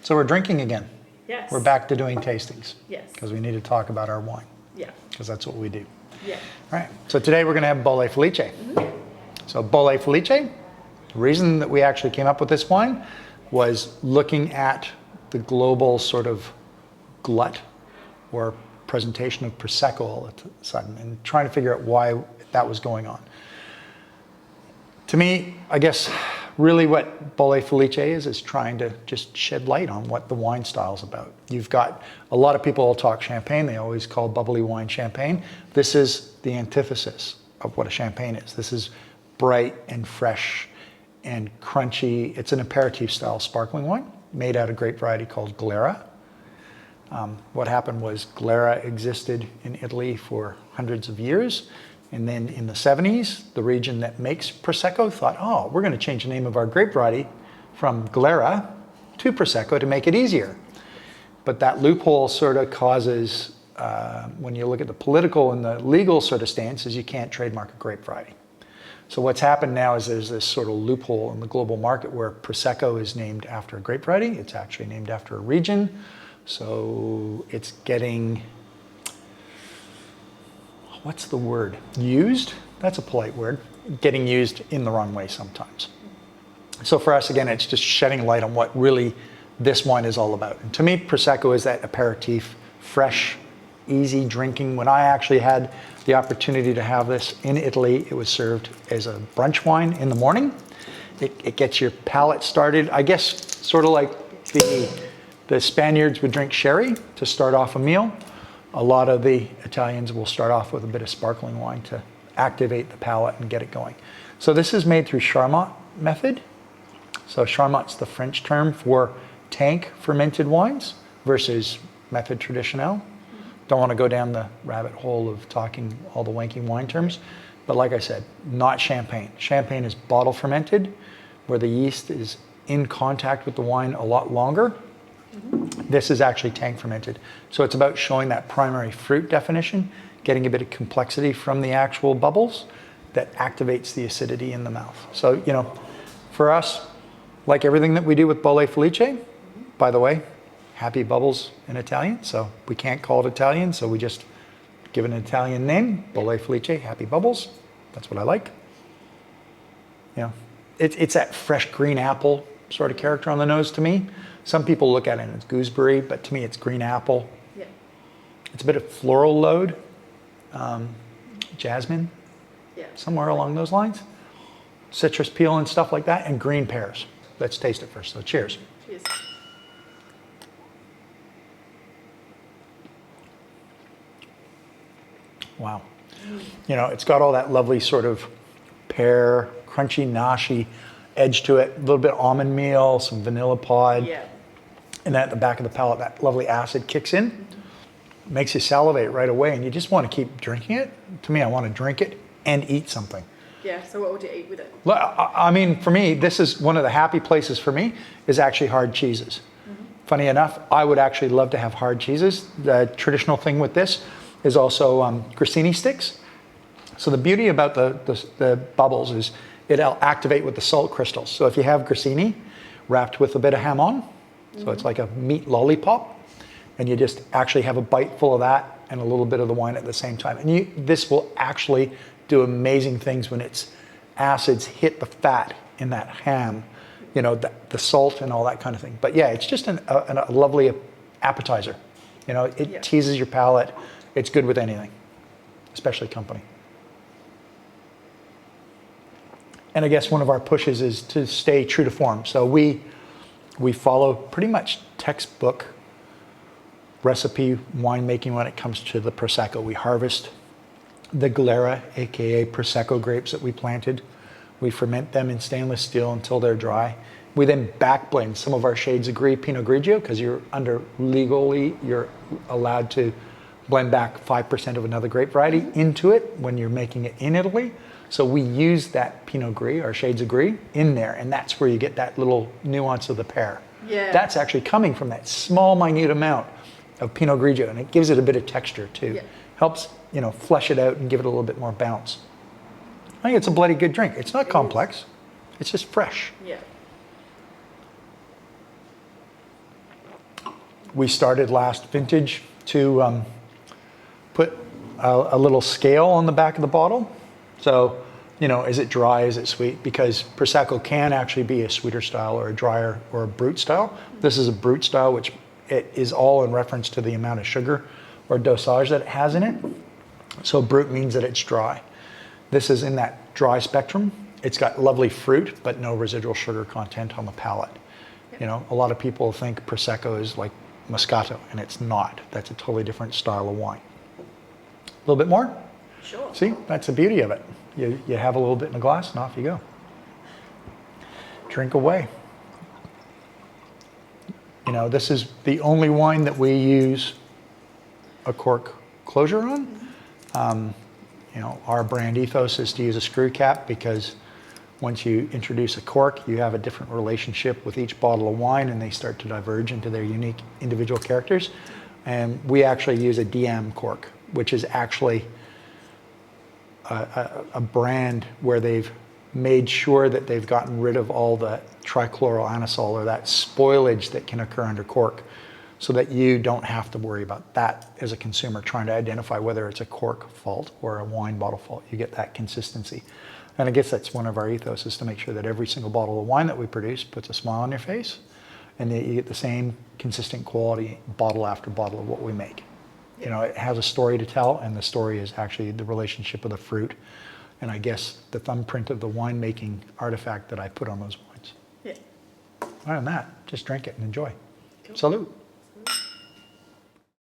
So we're drinking again. Yes. We're back to doing tastings. Yes. Because we need to talk about our wine. Yeah. Because that's what we do. Yeah. All right. So today we're going to have Bolle Felici. So Bolle Felici, the reason that we actually came up with this wine was looking at the global sort of glut or presentation of Prosecco all of a sudden and trying to figure out why that was going on. To me, I guess really what Bolle Felici is trying to just shed light on what the wine style is about. You've got a lot of people talk champagne. They always call bubbly wine champagne. This is the antithesis of what a champagne is. This is bright and fresh and crunchy. It's an aperitif style sparkling wine made out of grape variety called Glera. What happened was Glera existed in Italy for hundreds of years. And then in the 70s, the region that makes Prosecco thought, oh, we're going to change the name of our grape variety from Glera to Prosecco to make it easier. But that loophole sort of causes, when you look at the political and the legal sort of stance, is you can't trademark a grape variety. So what's happened now is there's this sort of loophole in the global market where Prosecco is named after a grape variety. It's actually named after a region. So it's getting, what's the word? Used? That's a polite word. Getting used in the wrong way sometimes. So for us, again, it's just shedding light on what really this wine is all about. And to me, Prosecco is that aperitif, fresh, easy drinking. When I actually had the opportunity to have this in Italy, it was served as a brunch wine in the morning. It gets your palate started. I guess sort of like the Spaniards would drink sherry to start off a meal. A lot of the Italians will start off with a bit of sparkling wine to activate the palate and get it going. So this is made through Charmat method. So Charmat's the French term for tank fermented wines versus method traditionnel. Don't want to go down the rabbit hole of talking all the wanky wine terms. But like I said, not champagne. Champagne is bottle fermented, where the yeast is in contact with the wine a lot longer. This is actually tank fermented. So it's about showing that primary fruit definition, getting a bit of complexity from the actual bubbles that activates the acidity in the mouth. So, you know, for us, like everything that we do with Bolle Felici, by the way, happy bubbles in Italian. So we can't call it Italian, so we just give it an Italian name, Bolle Felici, happy bubbles. That's what I like. You know, it's that fresh green apple sort of character on the nose to me. Some people look at it as gooseberry, but to me it's green apple. Yeah. It's a bit of floral load, jasmine, somewhere along those lines. Citrus peel and stuff like that, and green pears. Let's taste it first, so cheers. Cheers. Wow. You know, it's got all that lovely sort of pear, crunchy, noshy edge to it, a little bit of almond meal, some vanilla pod. Yeah. And then at the back of the palate, that lovely acid kicks in, makes you salivate right away, and you just want to keep drinking it. To me, I want to drink it and eat something. Yeah, so what would you eat with it? I mean, for me, this is one of the happy places for me, is actually hard cheeses. Funny enough, I would actually love to have hard cheeses. The traditional thing with this is also grissini sticks. So the beauty about the bubbles is it'll activate with the salt crystals. So if you have grissini wrapped with a bit of ham on, so it's like a meat lollipop, and you just actually have a bite full of that and a little bit of the wine at the same time. And this will actually do amazing things when its acids hit the fat in that ham, you know, the salt and all that kind of thing. But yeah, it's just a lovely appetizer. You know, it teases your palate. It's good with anything, especially company. And I guess one of our pushes is to stay true to form. So we follow pretty much textbook recipe winemaking when it comes to the Prosecco. We harvest the Glera, aka Prosecco grapes that we planted. We ferment them in stainless steel until they're dry. We then backblend some of our shades of Pinot Grigio, because legally you're allowed to blend back 5% of another grape variety into it when you're making it in Italy. So we use that Pinot Gris, our shades of Gris, in there, and that's where you get that little nuance of the pear. Yeah. That's actually coming from that small, minute amount of Pinot Grigio, and it gives it a bit of texture too. Yeah. Helps, you know, flesh it out and give it a little bit more bounce. I think it's a bloody good drink. It's not complex. It's just fresh. Yeah. We started last vintage to put a little scale on the back of the bottle. So, you know, is it dry, is it sweet? Because Prosecco can actually be a sweeter style or a drier or a brut style. This is a brut style, which it is all in reference to the amount of sugar or dosage that it has in it. So brut means that it's dry. This is in that dry spectrum. It's got lovely fruit, but no residual sugar content on the palate. You know, a lot of people think Prosecco is like Moscato, and it's not. That's a totally different style of wine. A little bit more? Sure. See, that's the beauty of it. You have a little bit in a glass, and off you go. Drink away. You know, this is the only wine that we use a cork closure on. You know, our brand ethos is to use a screw cap because once you introduce a cork, you have a different relationship with each bottle of wine and they start to diverge into their unique individual characters. And we actually use a DM cork, which is actually a brand where they've made sure that they've gotten rid of all the trichloroanisole or that spoilage that can occur under cork, so that you don't have to worry about that as a consumer trying to identify whether it's a cork fault or a wine bottle fault. You get that consistency. And I guess that's one of our ethos, is to make sure that every single bottle of wine that we produce puts a smile on your face and that you get the same consistent quality bottle after bottle of what we make. You know, it has a story to tell, and the story is actually the relationship of the fruit and I guess the thumbprint of the winemaking artifact that I put on those wines. Yeah. Other than that, just drink it and enjoy. Cool. Salute.